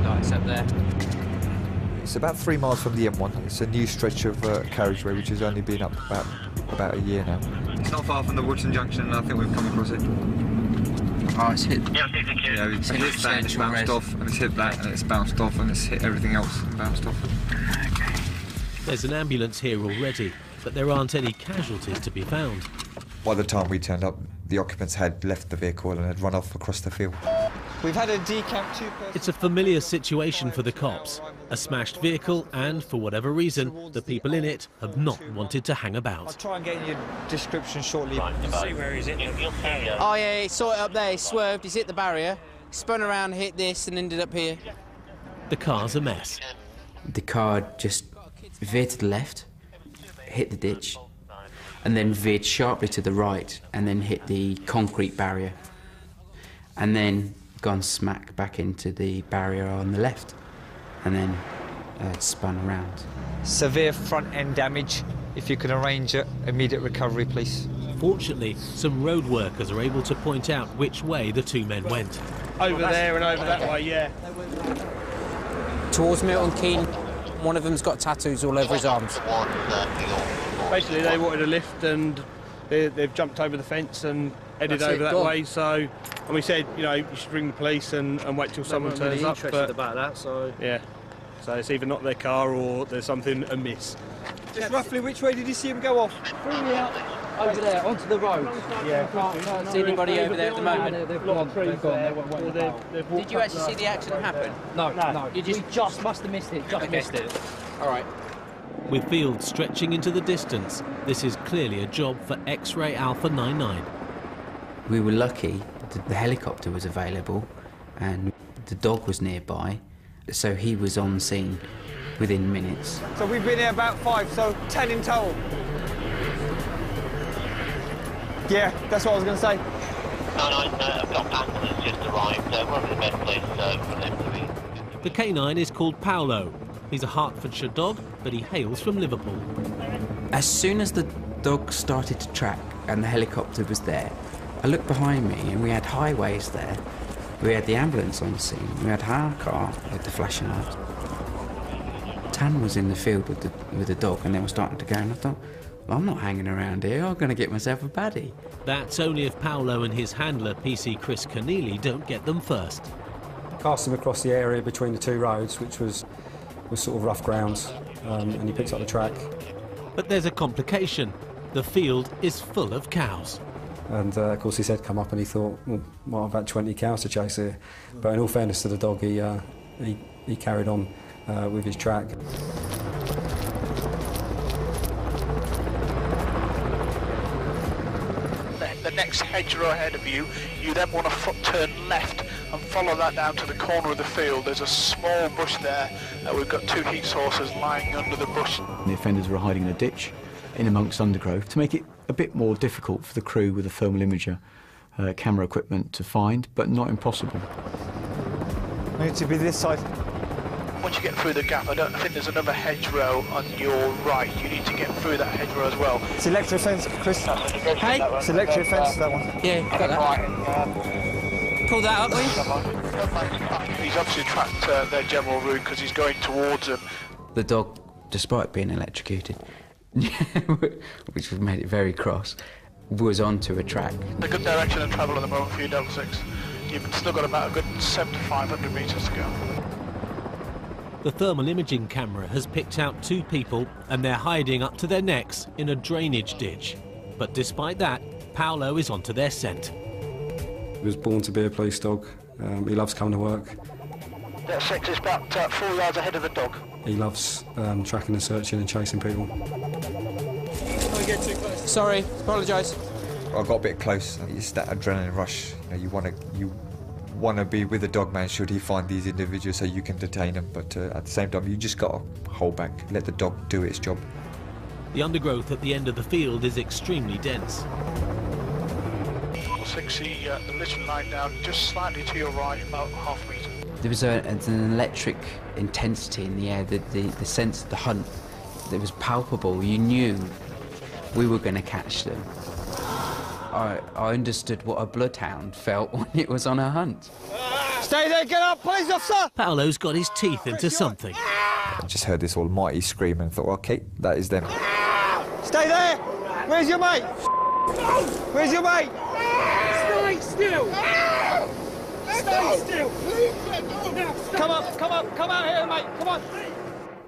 No, it's up there. It's about 3 miles from the M1. It's a new stretch of carriageway which has only been up about a year now. It's not far from the Woodson Junction, and I think we've come across it. Oh, it's hit. Yeah, it's hit that and it's bounced off, and it's hit that and it's bounced off, and it's hit everything else and bounced off. There's an ambulance here already, but there aren't any casualties to be found. By the time we turned up, the occupants had left the vehicle and had run off across the field. We've had a decamp 2-person... It's a familiar situation for the cops. A smashed vehicle and, for whatever reason, the people in it have not wanted to hang about. I'll try and get your description shortly. See where he's in. Oh yeah, he saw it up there, he swerved, he's hit the barrier, spun around, hit this and ended up here. The car's a mess. The car just veered to the left, hit the ditch, and then veered sharply to the right and then hit the concrete barrier. And then gone smack back into the barrier on the left and then spun around. Severe front end damage. If you can arrange immediate recovery, please. Fortunately, some road workers are able to point out which way the two men went. Over there and over that way, yeah. Towards Milton Keynes, one of them's got tattoos all over his arms. Basically, they wanted a lift and they've jumped over the fence and headed over that way, so... And we said, you know, you should ring the police and wait till someone turns up. But about that, so... Yeah. So it's either not their car or there's something amiss. Just roughly which way did you see him go off? Over there, onto the road. Yeah. Can't see anybody over there at the moment. They've gone. Did you actually see the accident happen? No. You just... We just must have missed it, missed it. All right. With fields stretching into the distance, this is clearly a job for X-Ray Alpha 99. We were lucky that the helicopter was available and the dog was nearby, so he was on scene within minutes. So we've been here about 5, so 10 in total. Yeah, that's what I was going to say. No, I've got ambulance just arrived. We're in the best place for them to be. The canine is called Paolo. He's a Hertfordshire dog, but he hails from Liverpool. As soon as the dog started to track and the helicopter was there, I looked behind me and we had highways there. We had the ambulance on the scene. We had our car with the flashing lights. Tan was in the field with the dog and they were starting to go, and I thought, well, I'm not hanging around here. I'm going to get myself a baddie. That's only if Paolo and his handler, PC Chris Keneally, don't get them first. Cast him across the area between the two roads, which was sort of rough ground, and he picked up the track. But there's a complication. The field is full of cows. And of course his head come up and he thought, well, might have had 20 cows to chase here. But in all fairness to the dog, he carried on with his track. The next hedgerow ahead of you, you then want to turn left and follow that down to the corner of the field. There's a small bush there. We've got 2 heat sources lying under the bush. The offenders were hiding in a ditch in amongst undergrowth to make it a bit more difficult for the crew with a thermal imager camera equipment to find, but not impossible. I need to be this side. Once you get through the gap, I think there's another hedgerow on your right. You need to get through that hedgerow as well. It's electric fence, Chris. Hey? It's electric fence, that one. Yeah, got that. Pull that up, please. He's obviously tracked their general route because he's going towards them. The dog, despite being electrocuted, which made it very cross, was onto a track. A good direction of travel at the moment for you, Delta 6. You've still got about a good 700-500 metres to go. The thermal imaging camera has picked out 2 people and they're hiding up to their necks in a drainage ditch. But despite that, Paolo is onto their scent. He was born to be a police dog. He loves coming to work. That 6 is about 4 yards ahead of the dog. He loves tracking and searching and chasing people. Sorry, apologise. I got a bit close. It's that adrenaline rush. You want to be with the dog man should he find these individuals so you can detain them, but at the same time you just got to hold back, let the dog do its job. The undergrowth at the end of the field is extremely dense. 6, the littering line down just slightly to your right, about half metre. There was an electric intensity in the air, the sense of the hunt that was palpable. You knew we were going to catch them. I understood what a bloodhound felt when it was on a hunt. Stay there, get up, police officer! Paolo's got his teeth into something. I just heard this almighty scream and thought, OK, that is them. Stay there! Where's your mate? Where's your mate? Stay still! Stay still! Come out here, mate, come on!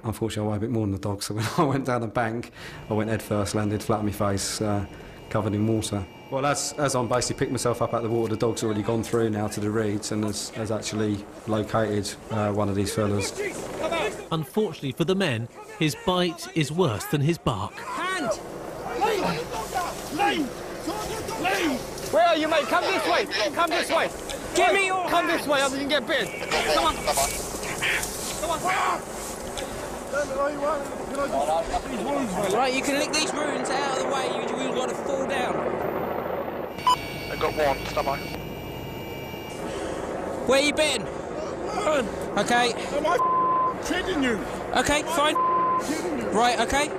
Unfortunately, I weigh a bit more than the dog, so when I went down the bank, I went head first, landed flat on my face, covered in water. Well, as I'm basically picking myself up out of the water, the dog's already gone through now to the reeds and has actually located one of these fellas. Unfortunately for the men, his bite is worse than his bark. Hand! Lean! Where are you, mate? Come this way! Come this way! Give me your Come hands. this way, other than get bitten. Come on! Come on! Right, you can lick these wounds out of the way. You wounds want to fall down. I've got one, stand by. Where you been? Okay. Am I kidding you? Okay, fine. Right, okay.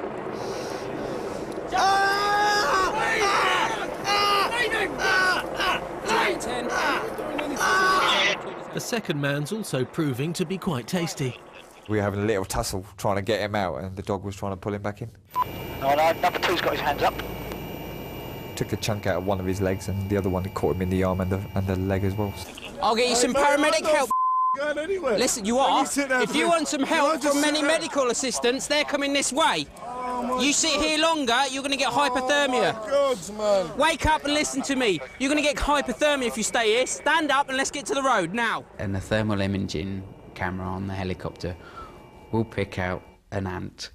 The second man's also proving to be quite tasty. We were having a little tussle trying to get him out, and the dog was trying to pull him back in. No, number two's got his hands up. Took a chunk out of one of his legs, and the other one caught him in the arm and the leg as well. I'll get you some paramedic help. Going anywhere. Listen, you are. If you want some help from any medical medical assistants, they're coming this way. You sit here longer, you're going to get hypothermia. God, man. Wake up and listen to me. You're going to get hypothermia if you stay here. Stand up and let's get to the road now. And the thermal imaging camera on the helicopter will pick out an ant's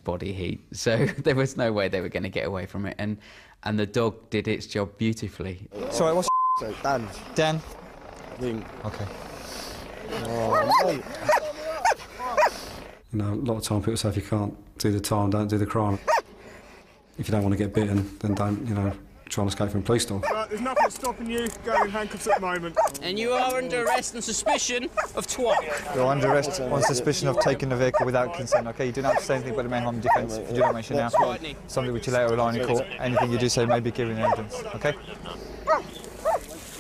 body heat. So there was no way they were going to get away from it. And the dog did its job beautifully. Sorry, what's So, Dan. Dan? Ring. OK. Oh, mate. You know, a lot of time people say if you can't do the time, don't do the crime. If you don't want to get bitten, then don't, you know, try and escape from a police dog. Right, there's nothing stopping you going in handcuffs at the moment. And you are under arrest on suspicion of twat. You're under arrest on suspicion of taking the vehicle without consent, OK? You do not have to say anything about the main harm defence. If you do not mention now, something which you later rely in court. Anything you do say may be given evidence, OK?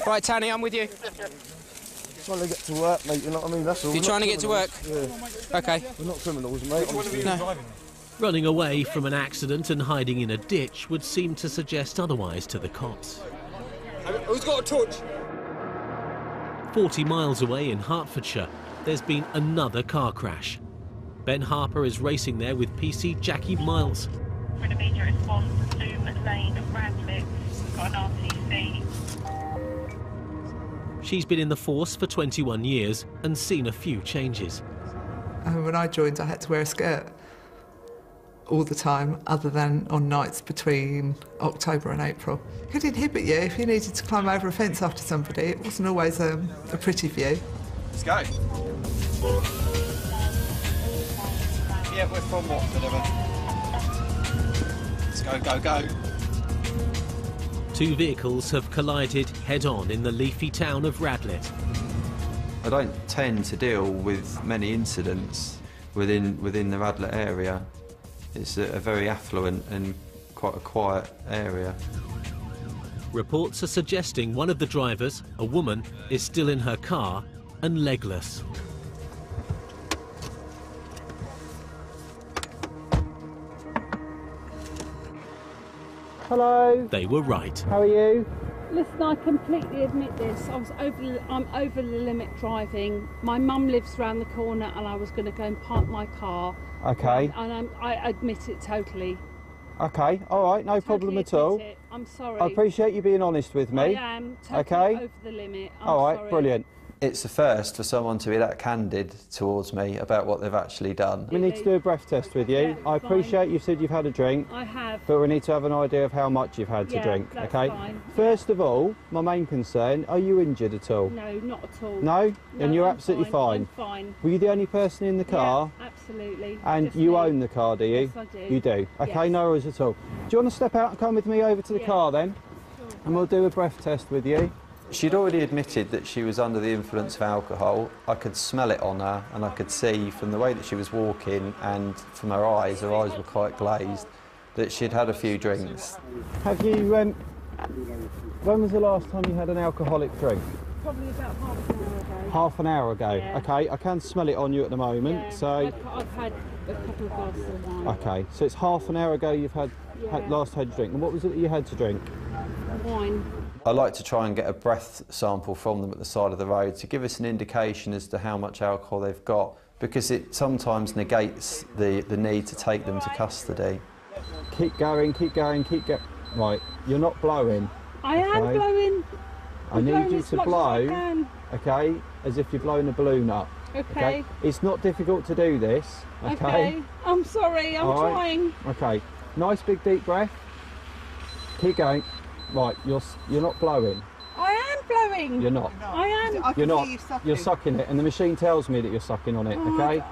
Right, Tanny, I'm with you. Trying to get to work, mate, you know what I mean? That's all. You're trying to get to work? Yeah. OK. We're not criminals, mate, honestly. No. Running away from an accident and hiding in a ditch would seem to suggest otherwise to the cops. Who's got a torch? 40 miles away in Hertfordshire, there's been another car crash. Ben Harper is racing there with PC Jackie Miles. For an immediate response, Loom Lane, Radcliffe, got an RTC. She's been in the force for 21 years and seen a few changes. When I joined, I had to wear a skirt all the time, other than on nights between October and April. It could inhibit you if you needed to climb over a fence after somebody. It wasn't always a pretty view. Let's go. Yeah, we're from Watford, Let's go, go, go. Two vehicles have collided head-on in the leafy town of Radlett. I don't tend to deal with many incidents within the Radlett area. It's a very affluent and quite a quiet area. Reports are suggesting one of the drivers, a woman, is still in her car and legless. Hello. They were right. How are you? Listen, I completely admit this. I'm over the limit driving. My mum lives round the corner and I was going to go and park my car. Okay. And I admit it totally. Okay, all right, no problem at all. I'm sorry. I appreciate you being honest with me. I am totally okay. over the limit. I'm all right, sorry. Brilliant. It's a first for someone to be that candid towards me about what they've actually done. We need to do a breath test with you. Yeah, I appreciate you've said you've had a drink. I have. But we need to have an idea of how much you've had to drink, that's okay? fine. First of all, my main concern, are you injured at all? No, not at all. No? Then you're I'm absolutely fine. I'm fine. Were you the only person in the car? Yeah, absolutely. And Just you me. own the car, do you? Yes, I do. You do? Okay, Yes. no worries at all. Do you want to step out and come with me over to the car then? Sure. And we'll do a breath test with you. She'd already admitted that she was under the influence of alcohol. I could smell it on her, and I could see from the way that she was walking and from her eyes were quite glazed, that she'd had a few drinks. Have you When was the last time you had an alcoholic drink? Probably about half an hour ago. Half an hour ago. Yeah. Okay, I can smell it on you at the moment. Yeah. So. I've had a couple of glasses of wine. Okay, so it's half an hour ago you've had last had a drink. And what was it that you had to drink? Wine. I like to try and get a breath sample from them at the side of the road to give us an indication as to how much alcohol they've got, because it sometimes negates the need to take them to custody. Keep going, keep going, keep going. Right, you're not blowing. I am blowing. I need you to blow, okay, as if you're blowing a balloon up. Okay. It's not difficult to do this, okay? I'm sorry, I'm trying. Okay, nice big deep breath. Keep going. Right, you're not blowing. I am blowing. You're not. I am. You're not. You're sucking it, and the machine tells me that you're sucking on it, okay?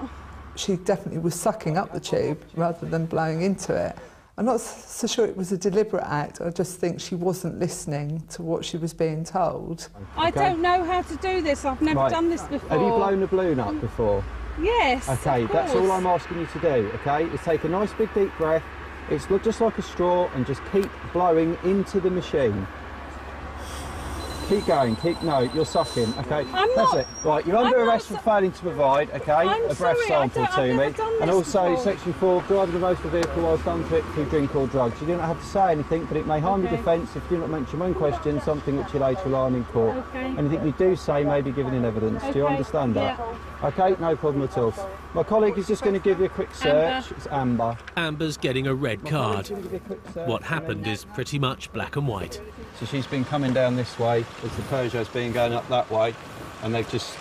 She definitely was sucking up the tube rather than blowing into it. I'm not so sure it was a deliberate act. I just think she wasn't listening to what she was being told. I don't know how to do this. I've never done this before. Have you blown a balloon up before? Yes. Okay, that's all I'm asking you to do, okay? Is take a nice big deep breath. It's just like a straw and just keep blowing into the machine. Keep going, no, you're sucking, okay? That's it. Right, you're under arrest for failing to provide, okay, a breath sample to me. And also, Section 4, driving a motor vehicle whilst unfit to drink or drugs. You do not have to say anything, but it may harm your defence if you do not mention one question, something which you later rely on in court. Anything you do say may be given in evidence. Do you understand that? Okay, no problem at all. My colleague is just going to give you a quick search. It's Amber. Amber's getting a red card. What happened is pretty much black and white. So she's been coming down this way as the Peugeot's been going up that way, and they've just,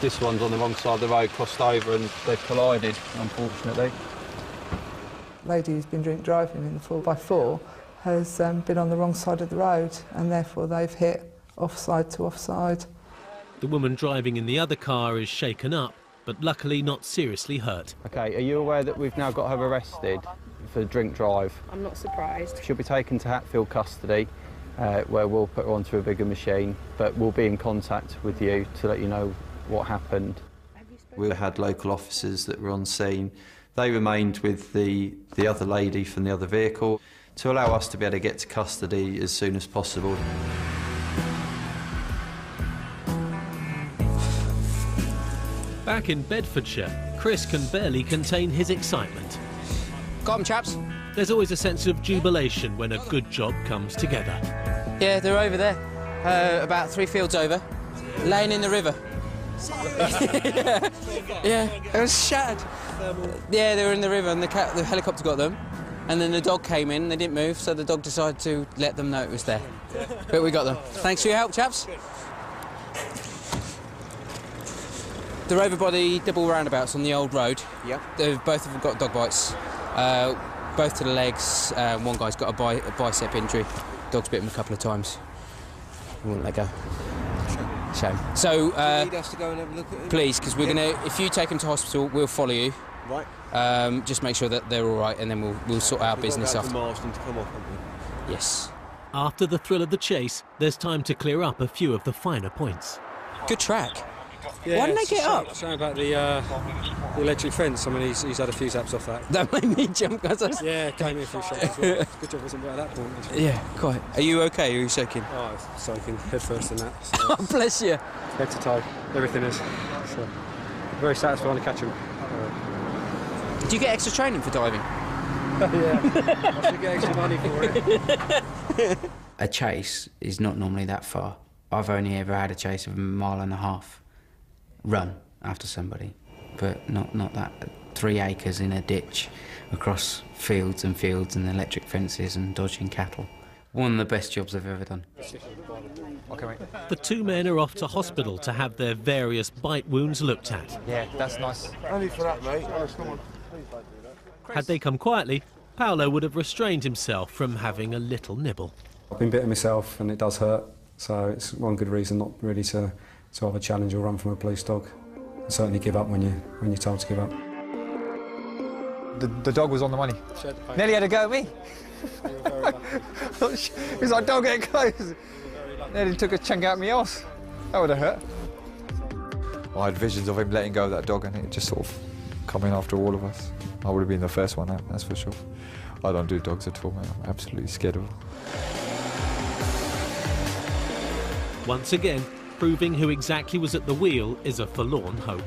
this one's on the wrong side of the road, crossed over and they've collided, unfortunately. Lady who's been drink driving in the 4x4 has been on the wrong side of the road, and therefore they've hit offside to offside. The woman driving in the other car is shaken up, but luckily not seriously hurt. Okay, are you aware that we've now got her arrested for drink drive? I'm not surprised. She'll be taken to Hatfield custody, where we'll put her onto a bigger machine, but we'll be in contact with you to let you know what happened. We had local officers that were on scene. They remained with the other lady from the other vehicle to allow us to be able to get to custody as soon as possible. Back in Bedfordshire, Chris can barely contain his excitement. Got 'em, chaps. There's always a sense of jubilation when a good job comes together. Yeah, they're over there, about 3 fields over, laying in the river. Yeah, it was shattered. Yeah, they were in the river and the helicopter got them. And then the dog came in, they didn't move, so the dog decided to let them know it was there. But we got them. Thanks for your help, chaps. They're over by the double roundabouts on the old road. Yep. Both of them got dog bites. Both to the legs. One guy's got a bicep injury. Dog's bit him a couple of times. He wouldn't let go. Shame. So, do you need us to go and have a look at him? Please, because we're going to, if you take him to hospital, we'll follow you. Right. Just make sure that they're all right, and then we'll sort our business after. Marsden to come off, haven't we? Yes. After the thrill of the chase, there's time to clear up a few of the finer points. Good track. Yeah, Why didn't they get up? Something about the electric fence. I mean, he's had a few zaps off that. That made me jump, guys. Yeah, came in for a shot as well. Good job wasn't right at that point. Actually. Yeah, quite. Are you okay? Are you shaking? Oh, soaking head first in that. So Oh, bless you. head to toe, everything is. So, very satisfying to catch him. Do you get extra training for diving? Yeah, I should get extra money for it. A chase is not normally that far. I've only ever had a chase of 1.5 miles run after somebody, but not that. 3 acres in a ditch across fields and electric fences and dodging cattle. One of the best jobs I've ever done. Okay, mate. The 2 men are off to hospital to have their various bite wounds looked at. Yeah, that's nice. Only for that, mate. Come on. Had they come quietly, Paolo would have restrained himself from having a little nibble. I've been bitten myself and it does hurt, so it's one good reason not really to have a challenge or run from a police dog. And certainly give up when you're told to give up. The dog was on the money. Nearly had a go at me. He was like, don't get close. Nearly took a chunk out of my arse. That would have hurt. I had visions of him letting go of that dog and it just sort of coming after all of us. I would have been the first one out, that's for sure. I don't do dogs at all, mate. I'm absolutely scared of them. Once again, proving who exactly was at the wheel is a forlorn hope.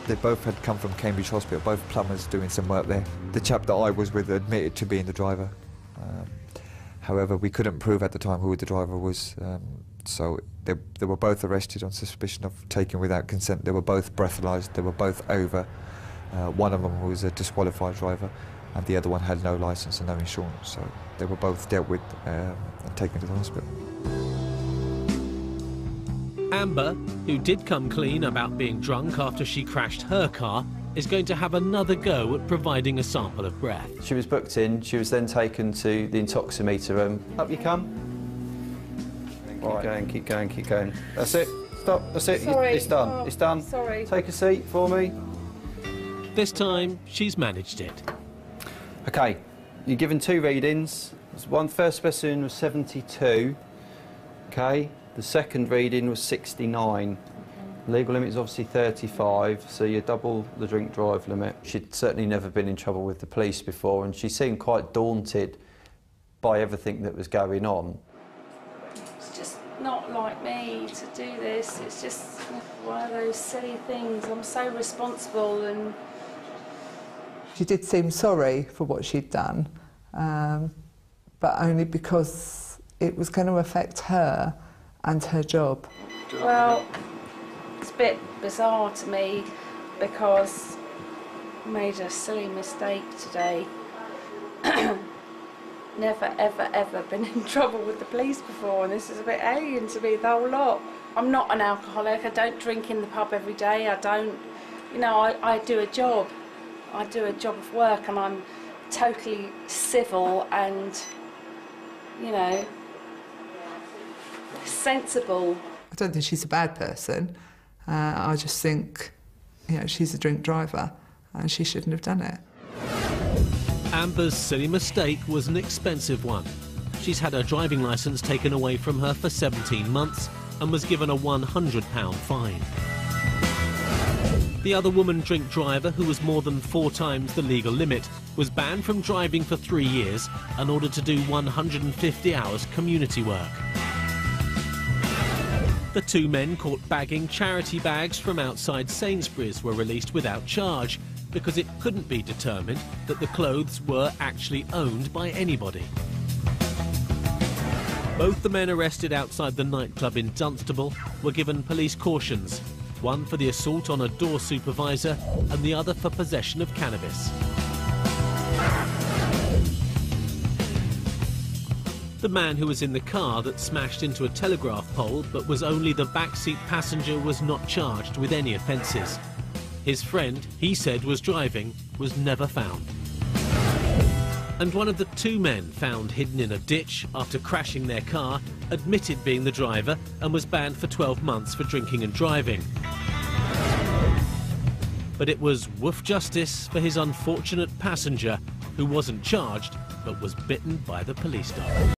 They both had come from Cambridge Hospital, both plumbers doing some work there. The chap that I was with admitted to being the driver. However, we couldn't prove at the time who the driver was, so they were both arrested on suspicion of taking without consent. They were both breathalyzed, they were both over. One of them was a disqualified driver, and the other one had no licence and no insurance, so they were both dealt with and taken to the hospital. Amber, who did come clean about being drunk after she crashed her car, is going to have another go at providing a sample of breath. She was booked in, she was then taken to the intoximeter room. Up you come. Keep going, keep going, keep going. That's it, stop, that's it, Sorry. It's done, Oh, it's done. sorry. Take a seat for me. This time, she's managed it. Okay, you're given 2 readings. First specimen was 72, okay? The second reading was 69. Legal limit is obviously 35, so you double the drink drive limit. She'd certainly never been in trouble with the police before, and she seemed quite daunted by everything that was going on. It's just not like me to do this. It's just one of those silly things. I'm so responsible, and She did seem sorry for what she'd done, but only because it was going to affect her and her job. well, it's a bit bizarre to me because I made a silly mistake today. Never, ever, ever been in trouble with the police before, and this is a bit alien to me, the whole lot. I'm not an alcoholic, I don't drink in the pub every day, I don't, you know, I do a job. I do a job of work, and I'm totally civil and, you know, sensible. I don't think she's a bad person. I just think, you know, she's a drink driver and she shouldn't have done it. Amber's silly mistake was an expensive one. She's had her driving licence taken away from her for 17 months and was given a £100 fine. The other woman drink driver, who was more than 4 times the legal limit, was banned from driving for 3 years and ordered to do 150 hours community work. The 2 men caught bagging charity bags from outside Sainsbury's were released without charge because it couldn't be determined that the clothes were actually owned by anybody. Both the men arrested outside the nightclub in Dunstable were given police cautions, one for the assault on a door supervisor and the other for possession of cannabis. The man who was in the car that smashed into a telegraph pole but was only the backseat passenger was not charged with any offences. His friend, he said was driving, was never found. And one of the 2 men found hidden in a ditch after crashing their car admitted being the driver and was banned for 12 months for drinking and driving. But it was woof justice for his unfortunate passenger who wasn't charged but was bitten by the police dog.